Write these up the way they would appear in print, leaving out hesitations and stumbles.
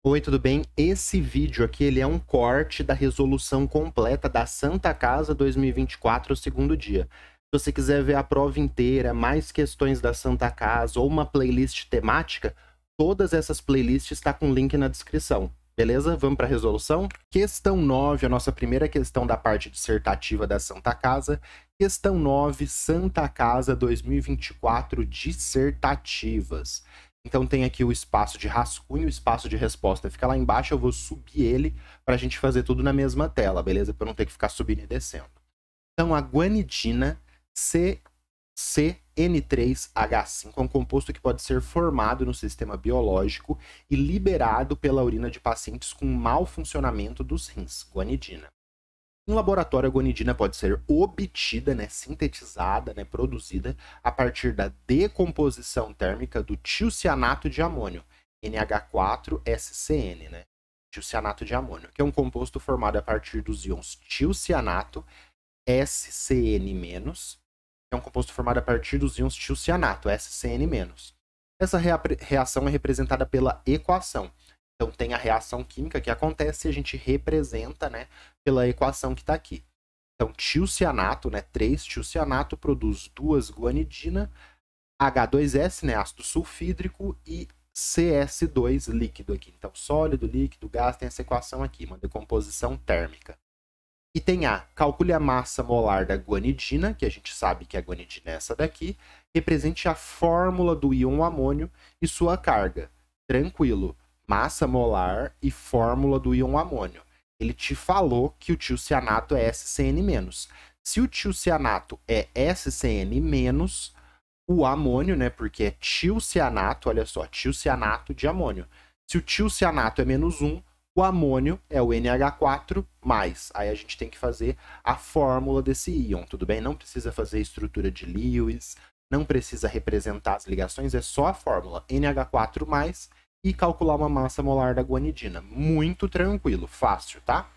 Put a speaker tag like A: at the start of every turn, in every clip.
A: Oi, tudo bem? Esse vídeo aqui ele é um corte da resolução completa da Santa Casa 2024, o segundo dia. Se você quiser ver a prova inteira, mais questões da Santa Casa ou uma playlist temática, todas essas playlists estão com link na descrição. Beleza? Vamos para a resolução? Questão 9, a nossa primeira questão da parte dissertativa da Santa Casa. Questão 9, Santa Casa 2024, dissertativas. Então tem aqui o espaço de rascunho, o espaço de resposta fica lá embaixo, eu vou subir ele para a gente fazer tudo na mesma tela, beleza? Para eu não ter que ficar subindo e descendo. Então a guanidina CCN3H5 é um composto que pode ser formado no sistema biológico e liberado pela urina de pacientes com mau funcionamento dos rins, guanidina. Em laboratório, a guanidina pode ser obtida, sintetizada, produzida a partir da decomposição térmica do tiocianato de amônio, NH4SCN, tiocianato de amônio, que é um composto formado a partir dos íons tiocianato, SCN-, é um composto formado a partir dos íons tiocianato, SCN-. Essa reação é representada pela equação. Então tem a reação química que acontece e a gente representa, pela equação que está aqui. Então tiocianato, 3-tiocianato produz 2 guanidina, H2S, ácido sulfídrico, e CS2 líquido aqui. Então sólido, líquido, gás, tem essa equação aqui, uma decomposição térmica. E tem calcule a massa molar da guanidina, que a gente sabe que a guanidina é essa daqui, represente a fórmula do íon amônio e sua carga. Tranquilo. Massa molar e fórmula do íon amônio. Ele te falou que o tiocianato é SCN-. Se o tiocianato é SCN-, o amônio, porque é tiocianato, olha só, tiocianato de amônio. Se o tiocianato é -1, o amônio é o NH4+. Aí a gente tem que fazer a fórmula desse íon, tudo bem? Não precisa fazer a estrutura de Lewis, não precisa representar as ligações, é só a fórmula NH4+, e calcular uma massa molar da guanidina. Muito tranquilo, fácil, tá?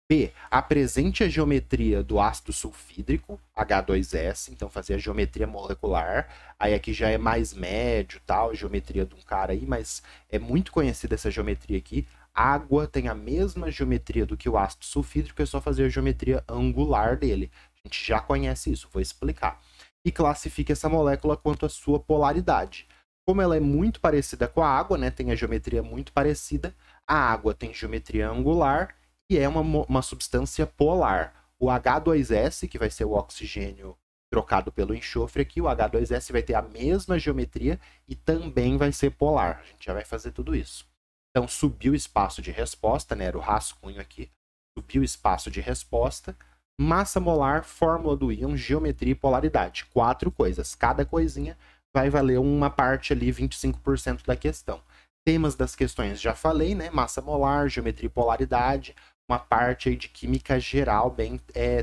A: B. Apresente a geometria do ácido sulfídrico, H2S, então fazer a geometria molecular. Aí aqui já é mais médio, tal, geometria de um cara aí, mas é muito conhecida essa geometria aqui. Água tem a mesma geometria do que o ácido sulfídrico, é só fazer a geometria angular dele. A gente já conhece isso, vou explicar. E classifique essa molécula quanto à sua polaridade. Como ela é muito parecida com a água, tem a geometria muito parecida, a água tem geometria angular e é uma substância polar. O H2S, que vai ser o oxigênio trocado pelo enxofre aqui, o H2S vai ter a mesma geometria e também vai ser polar. A gente já vai fazer tudo isso. Então, subiu o espaço de resposta, era o rascunho aqui. Subiu o espaço de resposta. Massa molar, fórmula do íon, geometria e polaridade. 4 coisas. Cada coisinha vai valer uma parte ali, 25% da questão. Temas das questões já falei, Massa molar, geometria e polaridade, uma parte aí de química geral bem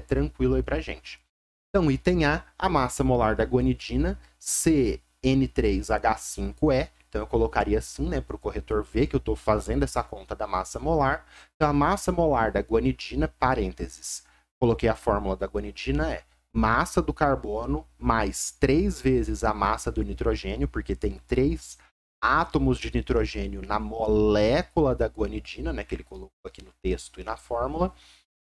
A: tranquilo aí pra gente. Então, item A, a massa molar da guanidina, CN3H5E. Então eu colocaria assim, para o corretor ver que eu estou fazendo essa conta da massa molar. Então a massa molar da guanidina, parênteses, coloquei a fórmula da guanidina, é massa do carbono mais 3 vezes a massa do nitrogênio, porque tem 3 átomos de nitrogênio na molécula da guanidina, que ele colocou aqui no texto e na fórmula,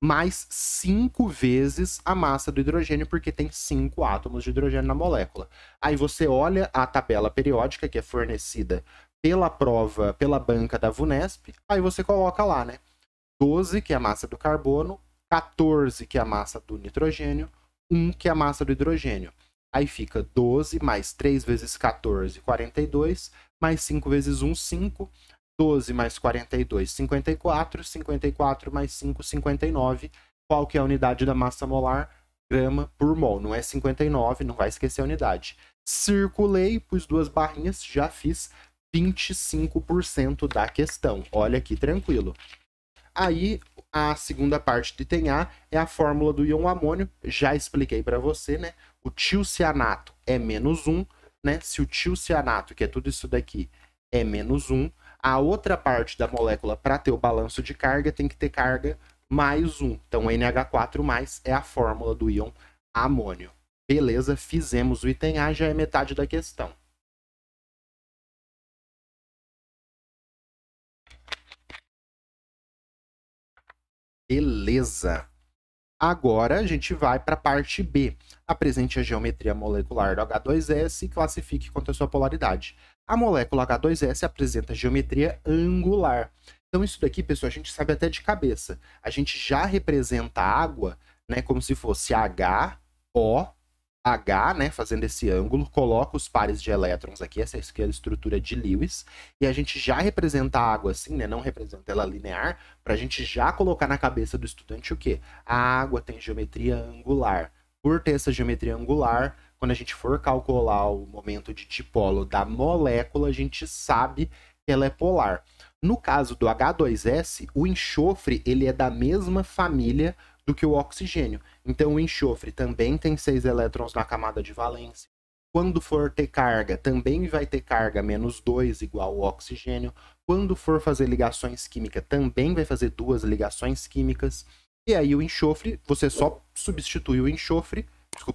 A: mais 5 vezes a massa do hidrogênio, porque tem 5 átomos de hidrogênio na molécula. Aí você olha a tabela periódica que é fornecida pela prova, pela banca da VUNESP, aí você coloca lá, 12, que é a massa do carbono, 14, que é a massa do nitrogênio, 1, que é a massa do hidrogênio. Aí fica 12 mais 3 vezes 14, 42, mais 5 vezes 1, 5. 12 mais 42, 54. 54 mais 5, 59. Qual que é a unidade da massa molar? Grama por mol. Não é 59, não vai esquecer a unidade. Circulei, pus 2 barrinhas, já fiz 25% da questão. Olha aqui, tranquilo. Aí, a segunda parte de item A é a fórmula do íon amônio. Já expliquei para você, O tiocianato é -1, Se o tiocianato, que é tudo isso daqui, é -1, a outra parte da molécula, para ter o balanço de carga, tem que ter carga mais 1. Então, NH4+ é a fórmula do íon amônio. Beleza, fizemos o item A, já é metade da questão. Beleza. Agora a gente vai para a parte B. Apresente a geometria molecular do H2S e classifique quanto à sua polaridade. A molécula H2S apresenta geometria angular. Então isso daqui, pessoal, a gente sabe até de cabeça. A gente já representa a água, né, como se fosse H, O, H, né, fazendo esse ângulo, coloca os pares de elétrons aqui, essa aqui é a estrutura de Lewis, e a gente já representa a água assim, né, não representa ela linear, para a gente já colocar na cabeça do estudante o quê? A água tem geometria angular. Por ter essa geometria angular, quando a gente for calcular o momento de dipolo da molécula, a gente sabe que ela é polar. No caso do H2S, o enxofre ele é da mesma família do que o oxigênio. Então, o enxofre também tem 6 elétrons na camada de valência. Quando for ter carga, também vai ter carga menos 2, igual ao oxigênio. Quando for fazer ligações químicas, também vai fazer 2 ligações químicas. E aí, o enxofre, você só substitui o enxofre,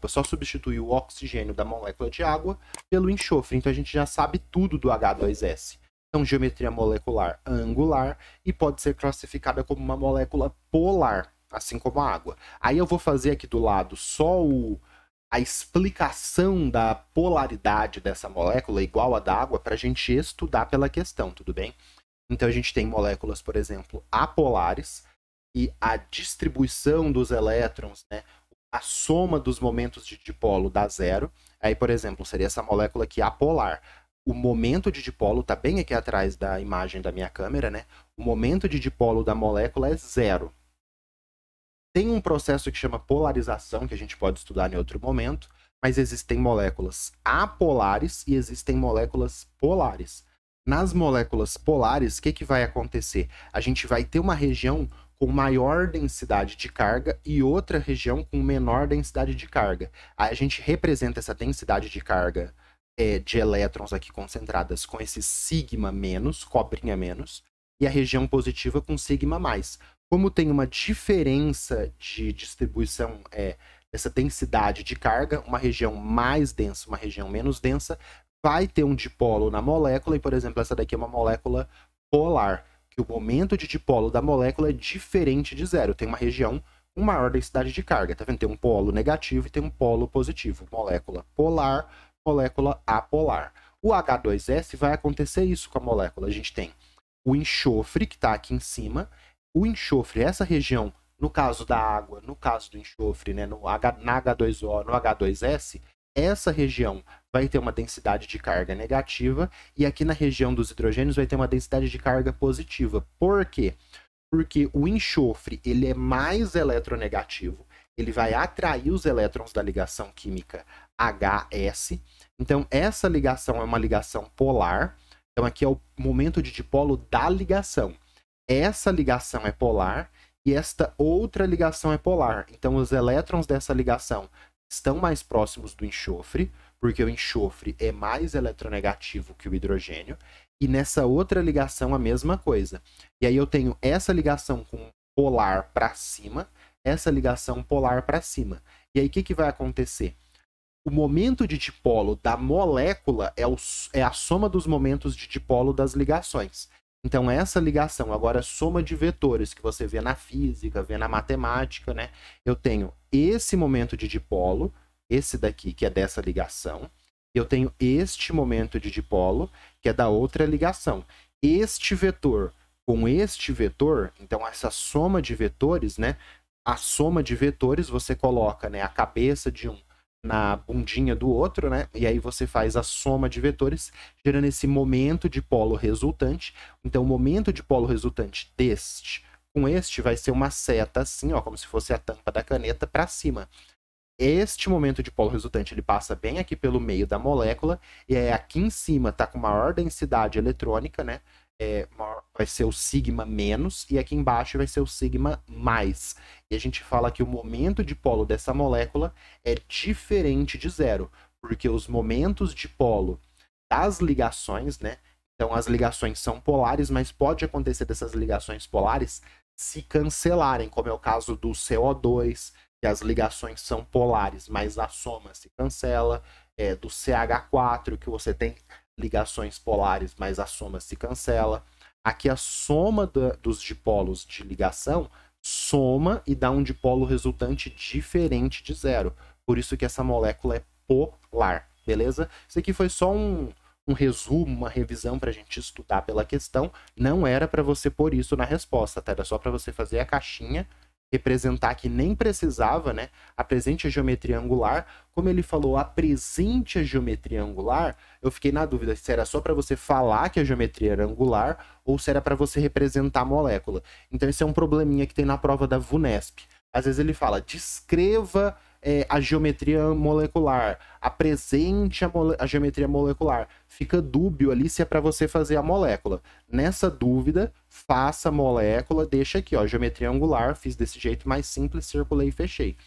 A: só substitui o oxigênio da molécula de água pelo enxofre. Então, a gente já sabe tudo do H2S. Então, geometria molecular angular e pode ser classificada como uma molécula polar, assim como a água. Aí eu vou fazer aqui do lado só a explicação da polaridade dessa molécula, igual a da água, para a gente estudar pela questão, tudo bem? Então a gente tem moléculas, por exemplo, apolares, e a distribuição dos elétrons, né, a soma dos momentos de dipolo dá zero. Aí, por exemplo, seria essa molécula aqui apolar. O momento de dipolo está bem aqui atrás da imagem da minha câmera, né? O momento de dipolo da molécula é zero. Tem um processo que chama polarização, que a gente pode estudar em outro momento, mas existem moléculas apolares e existem moléculas polares. Nas moléculas polares, o que vai acontecer? A gente vai ter uma região com maior densidade de carga e outra região com menor densidade de carga. Aí a gente representa essa densidade de carga de elétrons aqui concentradas com esse sigma menos, cobrinha menos, e a região positiva com sigma mais. Como tem uma diferença de distribuição dessa densidade de carga, uma região mais densa, uma região menos densa, vai ter um dipolo na molécula, e, por exemplo, essa daqui é uma molécula polar, que o momento de dipolo da molécula é diferente de zero. Tem uma região com maior densidade de carga, tá vendo? Tem um polo negativo e tem um polo positivo. Molécula polar, molécula apolar. O H2S vai acontecer isso com a molécula. A gente tem o enxofre, que está aqui em cima. O enxofre, essa região, no caso da água, no caso do enxofre, né, na H2O, no H2S, essa região vai ter uma densidade de carga negativa e aqui na região dos hidrogênios vai ter uma densidade de carga positiva. Por quê? Porque o enxofre ele é mais eletronegativo, ele vai atrair os elétrons da ligação química HS. Então, essa ligação é uma ligação polar. Então, aqui é o momento de dipolo da ligação. Essa ligação é polar e esta outra ligação é polar. Então, os elétrons dessa ligação estão mais próximos do enxofre, porque o enxofre é mais eletronegativo que o hidrogênio. E nessa outra ligação, a mesma coisa. E aí eu tenho essa ligação com polar para cima, essa ligação polar para cima. E aí o que vai acontecer? O momento de dipolo da molécula é a soma dos momentos de dipolo das ligações. Então, essa ligação, agora soma de vetores que você vê na física, vê na matemática, né? Eu tenho esse momento de dipolo, esse daqui, que é dessa ligação. Eu tenho este momento de dipolo, que é da outra ligação. Este vetor com este vetor, então essa soma de vetores, né? A soma de vetores você coloca, né, a cabeça de um na bundinha do outro, né? E aí você faz a soma de vetores, gerando esse momento de polo resultante. Então, o momento de polo resultante deste com este vai ser uma seta assim, ó, como se fosse a tampa da caneta para cima. Este momento de polo resultante ele passa bem aqui pelo meio da molécula, e aí aqui em cima está com maior densidade eletrônica, né? Vai ser o sigma menos, e aqui embaixo vai ser o sigma mais. E a gente fala que o momento de polo dessa molécula é diferente de zero, porque os momentos de polo das ligações, né? Então as ligações são polares, mas pode acontecer dessas ligações polares se cancelarem, como é o caso do CO2, que as ligações são polares, mas a soma se cancela, do CH4, que você tem ligações polares, mas a soma se cancela. Aqui a soma dos dipolos de ligação soma e dá um dipolo resultante diferente de zero. Por isso que essa molécula é polar, beleza? Isso aqui foi só um resumo, uma revisão para a gente estudar pela questão. Não era para você pôr isso na resposta, tá? Era só para você fazer a caixinha, representar que nem precisava, né? Apresente a geometria angular. Como ele falou, apresente a geometria angular, eu fiquei na dúvida se era só para você falar que a geometria era angular ou se era para você representar a molécula. Então esse é um probleminha que tem na prova da VUNESP. Às vezes ele fala, descreva a geometria molecular, apresente a geometria molecular. Fica dúbio ali se é para você fazer a molécula. Nessa dúvida, faça a molécula, deixa aqui, ó, geometria angular, fiz desse jeito mais simples, circulei e fechei.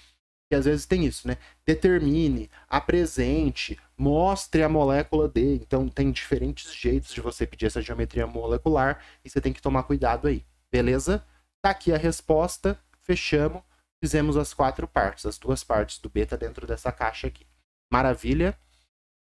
A: E às vezes tem isso, né? Determine, apresente, mostre a molécula de. Então tem diferentes jeitos de você pedir essa geometria molecular e você tem que tomar cuidado aí, beleza? Tá aqui a resposta, fechamos. Fizemos as 4 partes, as 2 partes do beta dentro dessa caixa aqui. Maravilha?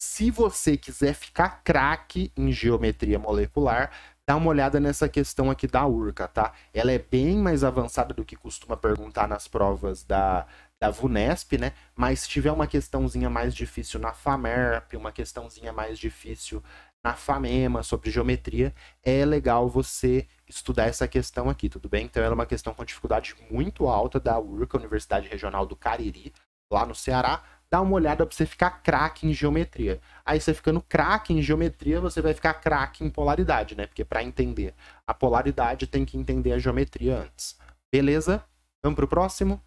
A: Se você quiser ficar craque em geometria molecular, dá uma olhada nessa questão aqui da URCA, tá? Ela é bem mais avançada do que costuma perguntar nas provas da VUNESP, né? Mas se tiver uma questãozinha mais difícil na FAMERP, uma questãozinha mais difícil na FAMEMA sobre geometria, é legal você estudar essa questão aqui, tudo bem? Então ela é uma questão com dificuldade muito alta da URCA, Universidade Regional do Cariri, lá no Ceará. Dá uma olhada para você ficar craque em geometria. Aí você ficando craque em geometria, você vai ficar craque em polaridade, né? Porque para entender a polaridade tem que entender a geometria antes. Beleza? Vamos pro próximo?